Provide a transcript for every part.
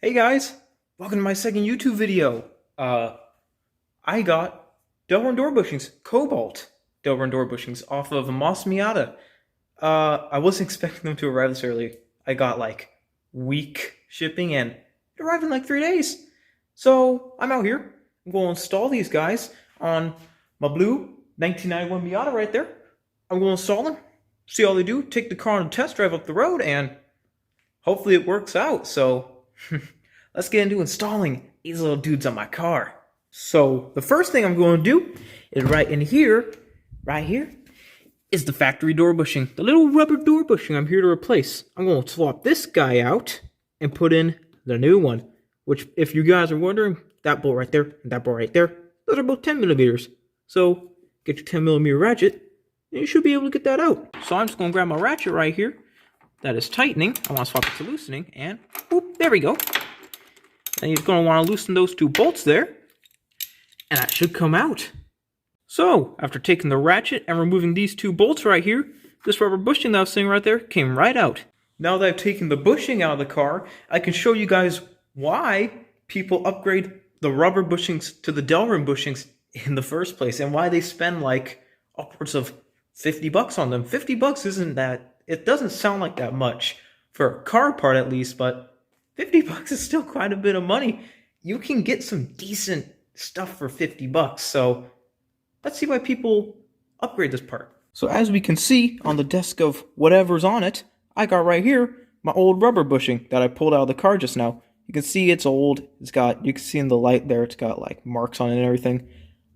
Hey guys, welcome to my second YouTube video. I got delrin door bushings, cobalt delrin door bushings off of a Miata. I wasn't expecting them to arrive this early. I got like week shipping and it arrived in like 3 days. So I'm out here. I'm going to install these guys on my blue 1991 Miata right there. I'm going to install them, see how they do, take the car on a test drive up the road, and hopefully it works out. So let's get into installing these little dudes on my car. So the first thing I'm going to do is right here, is the factory door bushing. The little rubber door bushing I'm here to replace. I'm going to swap this guy out and put in the new one. Which, if you guys are wondering, that bolt right there and that bolt right there, those are both 10 millimeters. So get your 10 millimeter ratchet and you should be able to get that out. So I'm just going to grab my ratchet right here. That is tightening. I want to swap it to loosening, and whoop, there we go. And you're going to want to loosen those two bolts there, and that should come out. So, after taking the ratchet and removing these two bolts right here, this rubber bushing that I was seeing right there came right out. Now that I've taken the bushing out of the car, I can show you guys why people upgrade the rubber bushings to the delrin bushings in the first place, and why they spend like upwards of 50 bucks on them. 50 bucks isn't that... It doesn't sound like that much for a car part at least, but 50 bucks is still quite a bit of money. You can get some decent stuff for 50 bucks. So let's see why people upgrade this part. So as we can see on the desk of whatever's on it, I got right here my old rubber bushing that I pulled out of the car just now. You can see it's old. It's got, you can see in the light there, it's got like marks on it and everything.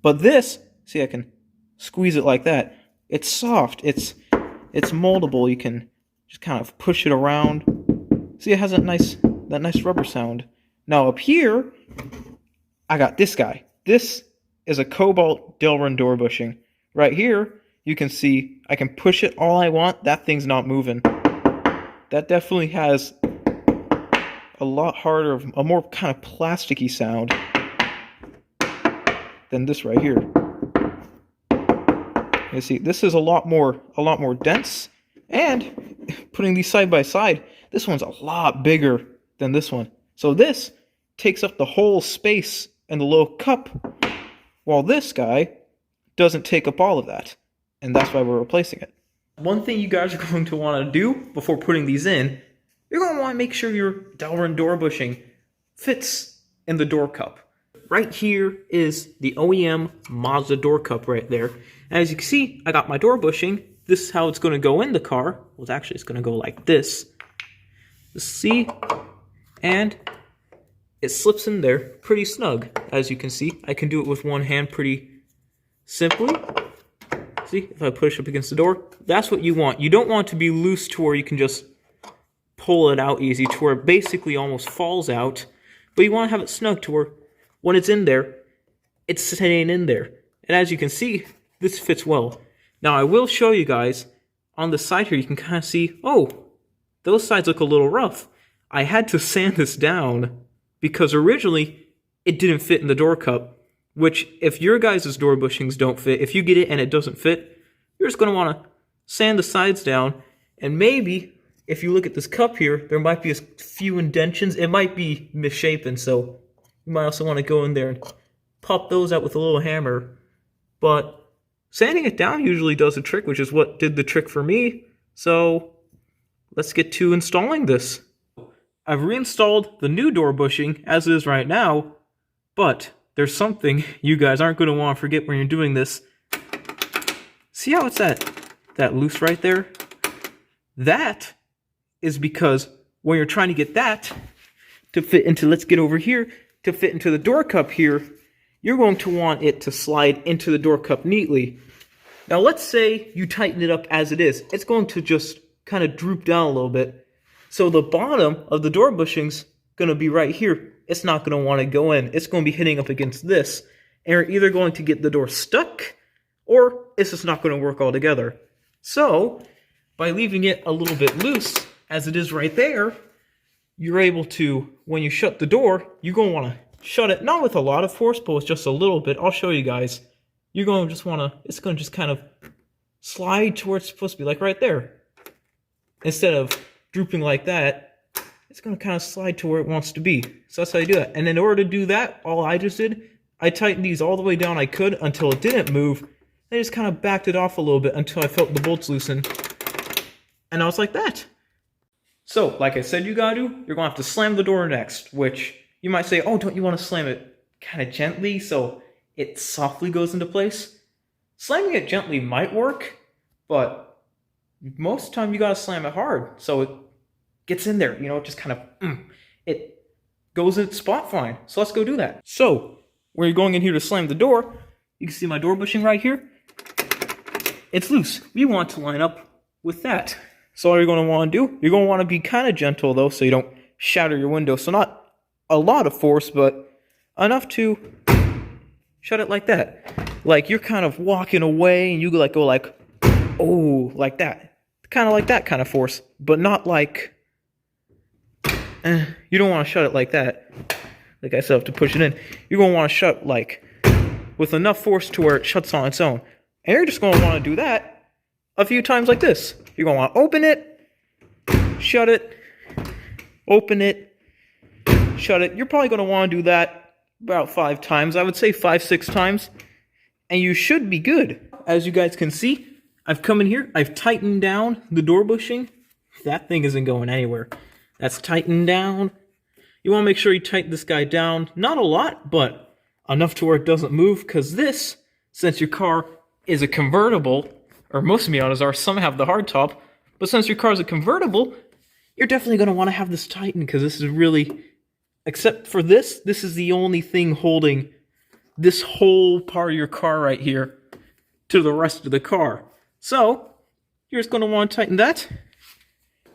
But this, see, I can squeeze it like that. It's soft. It's moldable. You can just kind of push it around. See, it has that nice rubber sound. Now up here, I got this guy. This is a cobalt delrin door bushing. Right here, you can see I can push it all I want. That thing's not moving. That definitely has a lot harder, a more kind of plasticky sound than this right here. You see, this is a lot more dense, and putting these side by side, this one's a lot bigger than this one. So this takes up the whole space in the little cup, while this guy doesn't take up all of that, and that's why we're replacing it. One thing you guys are going to want to do before putting these in, you're going to want to make sure your delrin door bushing fits in the door cup. Right here is the OEM Mazda door cup right there. And as you can see, I got my door bushing. This is how it's going to go in the car. Well, it's going to go like this. See? And it slips in there pretty snug, as you can see. I can do it with one hand pretty simply. See, if I push up against the door, that's what you want. You don't want it to be loose to where you can just pull it out easy, to where it basically almost falls out. But you want to have it snug to where when it's in there, it's staying in there. And as you can see, this fits well. Now I will show you guys, on the side here, you can kind of see, oh, those sides look a little rough. I had to sand this down because originally it didn't fit in the door cup, which if your guys' door bushings don't fit, if you get it and it doesn't fit, you're just going to want to sand the sides down, and maybe if you look at this cup here, there might be a few indentions. It might be misshapen, so you might also want to go in there and pop those out with a little hammer. But sanding it down usually does the trick, which is what did the trick for me. So let's get to installing this. I've reinstalled the new door bushing as it is right now, but there's something you guys aren't going to want to forget when you're doing this. See how it's that loose right there? That is because when you're trying to get that to fit into, let's get over here, to fit into the door cup here, you're going to want it to slide into the door cup neatly. Now let's say you tighten it up as it is. It's going to just kind of droop down a little bit. So the bottom of the door bushing's going to be right here. It's not going to want to go in. It's going to be hitting up against this. And you're either going to get the door stuck, or it's just not going to work altogether. So by leaving it a little bit loose, as it is right there, you're able to, when you shut the door, you're going to want to shut it, not with a lot of force, but with just a little bit. I'll show you guys. You're going to just want to, it's going to just kind of slide to where it's supposed to be, like right there. Instead of drooping like that, it's going to kind of slide to where it wants to be. So that's how you do it. And in order to do that, all I just did, I tightened these all the way down I could until it didn't move. I just kind of backed it off a little bit until I felt the bolts loosen. And I was like that. So, like I said you gotta do, you're going to have to slam the door next, which you might say, oh, don't you want to slam it kind of gently so it softly goes into place? Slamming it gently might work, but most of the time you gotta slam it hard so it gets in there, you know, it just kind of, it goes in its spot fine. So let's go do that. So, where you're going in here to slam the door, you can see my door bushing right here. It's loose. You want to line up with that. So all you're going to want to do, you're going to want to be kind of gentle though, so you don't shatter your window. So not a lot of force, but enough to shut it like that. Like you're kind of walking away and you go like, oh, like that. Kind of like that kind of force, but not like, you don't want to shut it like that. Like I still have to push it in. You're going to want to shut like with enough force to where it shuts on its own. And you're just going to want to do that a few times like this. You're going to want to open it, shut it, open it, shut it. You're probably going to want to do that about 5 times. I would say 5, 6 times. And you should be good. As you guys can see, I've come in here. I've tightened down the door bushing. That thing isn't going anywhere. That's tightened down. You want to make sure you tighten this guy down. Not a lot, but enough to where it doesn't move. Because this, since your car is a convertible, or most Miatas are, some have the hardtop, but since your car is a convertible, you're definitely going to want to have this tightened, because this is really, except for this is the only thing holding this whole part of your car right here to the rest of the car. So, you're just going to want to tighten that,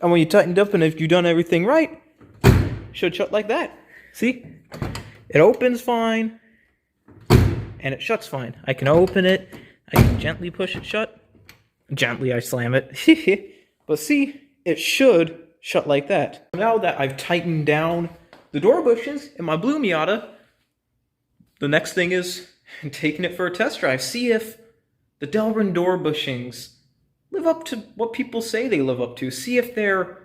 and when you tightened up and if you've done everything right, it should shut like that. See? It opens fine, and it shuts fine. I can open it, I can gently push it shut. Gently I slam it. But see, it should shut like that. Now that I've tightened down the door bushings in my blue Miata, the next thing is taking it for a test drive. See if the delrin door bushings live up to what people say they live up to. See if they're,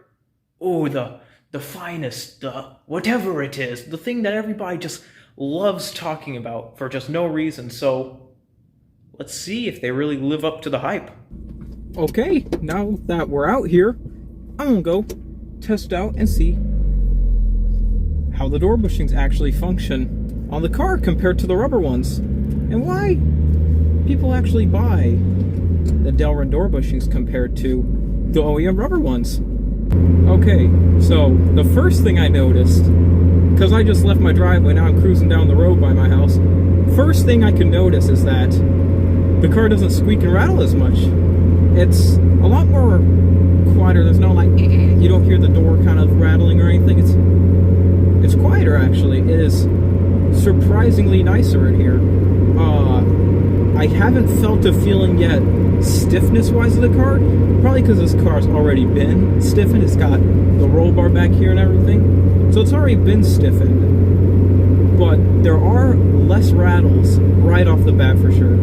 oh, the finest, the whatever it is, the thing that everybody just loves talking about for just no reason. So let's see if they really live up to the hype. Okay, now that we're out here, I'm gonna go test out and see how the door bushings actually function on the car compared to the rubber ones, and why people actually buy the delrin door bushings compared to the OEM rubber ones. Okay, so the first thing I noticed, because I just left my driveway, now I'm cruising down the road by my house, first thing I can notice is that the car doesn't squeak and rattle as much. It's a lot more quieter. There's no like, you don't hear the door kind of rattling or anything. It's quieter actually. It is surprisingly nicer in here. I haven't felt a feeling yet stiffness-wise of the car. Probably because this car's already been stiffened. It's got the roll bar back here and everything. So it's already been stiffened. But there are less rattles right off the bat for sure.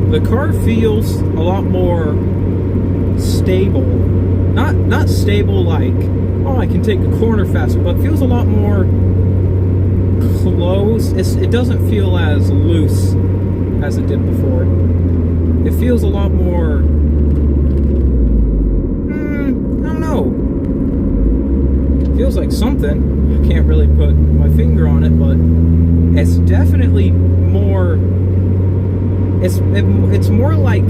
The car feels a lot more stable. Not stable like, oh, I can take a corner faster, but feels a lot more close. It doesn't feel as loose as it did before. It feels a lot more, I don't know. It feels like something. I can't really put my finger on it, but it's definitely more. It's more like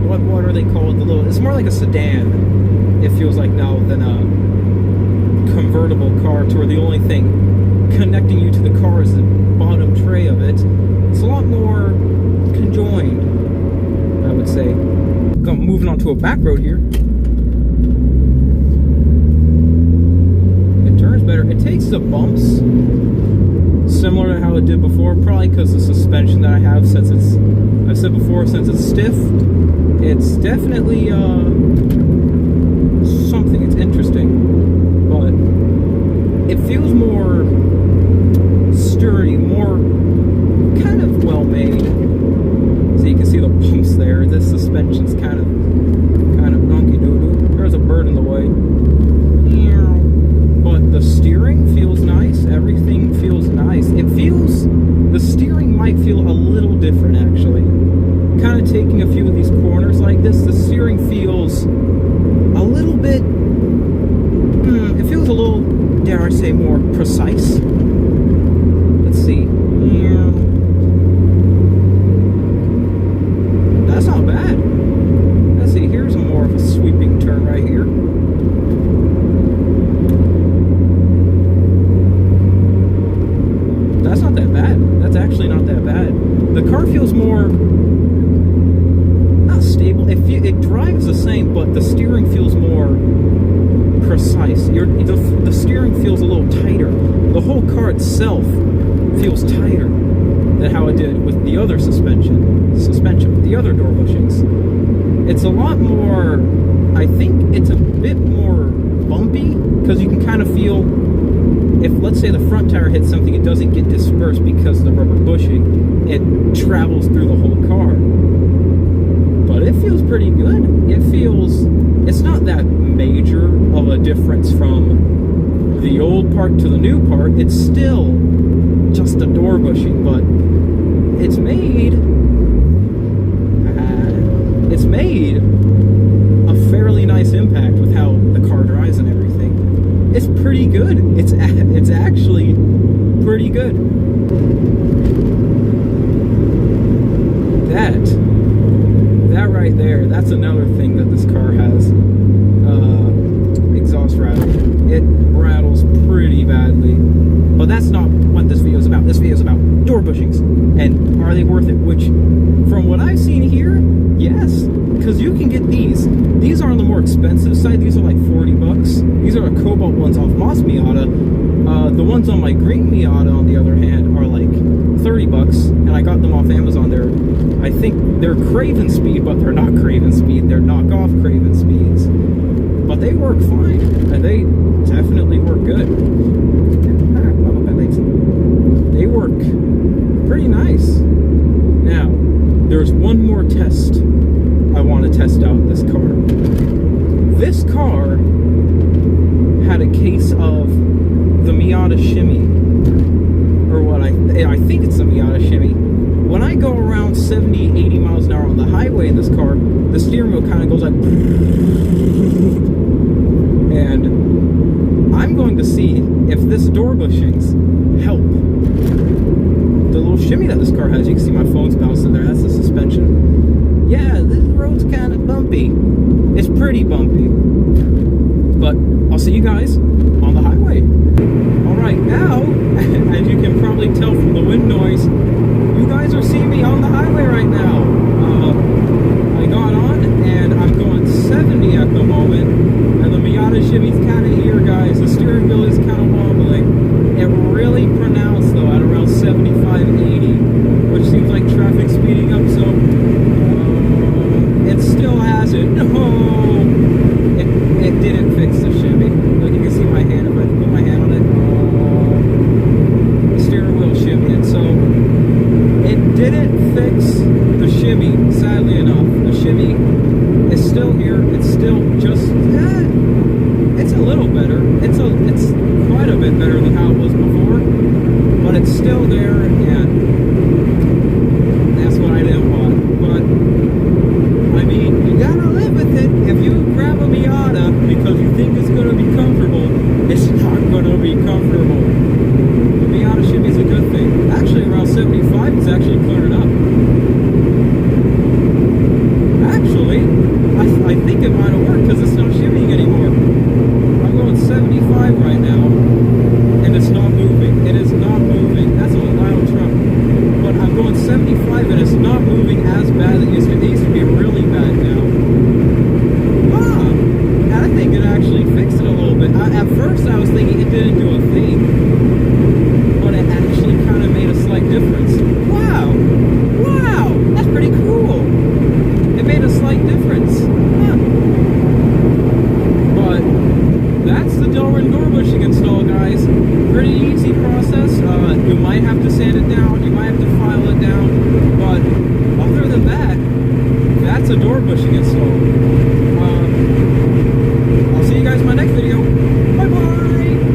what are they called? It's more like a sedan. It feels like now than a convertible car, to where the only thing connecting you to the car is the bottom tray of it. It's a lot more conjoined, I would say. Moving on to a back road here. It turns better. It takes the bumps similar to how it did before, probably because the suspension that I have, since it's, I've said before, since it's stiff, it's definitely something. It's interesting, but it feels more sturdy, more kind of well made. So you can see the bumps there. This suspension's kind of donkey doo-doo. There's a bird in the way. feels nice. Everything feels nice. The steering might feel a little different, actually. Kind of taking a few of these corners like this, the steering feels a little bit, it feels a little, dare I say, more precise. Let's see. That's not bad. Let's see, here's more of a sweeping turn right here. That's not that bad. That's actually not that bad. The car feels more, not stable. It drives the same, but the steering feels more precise. The steering feels a little tighter. The whole car itself feels tighter than how it did with the other suspension with the other door bushings. It's a lot more, I think it's a bit more bumpy, because you can kind of feel, if let's say the front tire hits something, it doesn't get dispersed because of the rubber bushing. It travels through the whole car. But it feels pretty good. It's not that major of a difference from the old part to the new part. It's still just a door bushing, but it's made a fairly nice impact with how the car drives and everything. It's pretty good. It's actually pretty good. That right there, that's another thing that this car has. Exhaust rattle. It rattles pretty badly. But that's not what this video is about. This video is about door bushings. And are they worth it? Which, from what I've seen here, yes. Because you can get these. These are on the more expensive side. These are like 40 bucks. These are the cobalt ones off Moss Miata. The ones on my green Miata, on the other hand, are like 30 bucks. And I got them off Amazon. I think they're Craven speed, but they're not Craven speed. They're knockoff Craven speeds. But they work fine. And they definitely work good. They work pretty nice. Now, there's one more test I want to test out this car. This car had a case of the Miata Shimmy, or what I think it's the Miata Shimmy. When I go around 70, 80 miles an hour on the highway in this car, the steering wheel kind of goes like, and I'm going to see if this door bushings help. The little shimmy that this car has, you can see my phone's bouncing there, that's the suspension. Yeah, this road's kind of bumpy. It's pretty bumpy. But I'll see you guys on the highway. Alright, now, as you can probably tell from the wind noise, you guys are seeing me on the highway right now. I got on, and I'm going 70 at the moment, and the Miata Shimmy's kind of here, guys. The steering wheel is kind of wobbling. It really pronounced, though, at around 75, 80, which seems like traffic speeding up, so it still has it. No! It didn't fix the shimmy. Like, you can see my hand, if I put my hand on it, the steering wheel shimmy. So, it didn't fix the shimmy, sadly enough. The shimmy is still here. It's still just, it's a little better. It's quite a bit better than how it was before, but it's still there, and that's what I didn't want. But I mean, you gotta live with it. If you grab a Miata because you think it's gonna be comfortable, it's not gonna be comfortable. The Miata shimmy is a good thing. Actually, around 75, it's actually clearing up. Actually, I think it might have worked because it's not shimmying anymore. I'm going 75 right now, and it's not moving. It is not moving. That's a loud truck. But I'm going 75, and it's not moving as bad as it used to. It used to be really bad now. I think it actually fixed it a little bit. At first, I was thinking it didn't do a thing.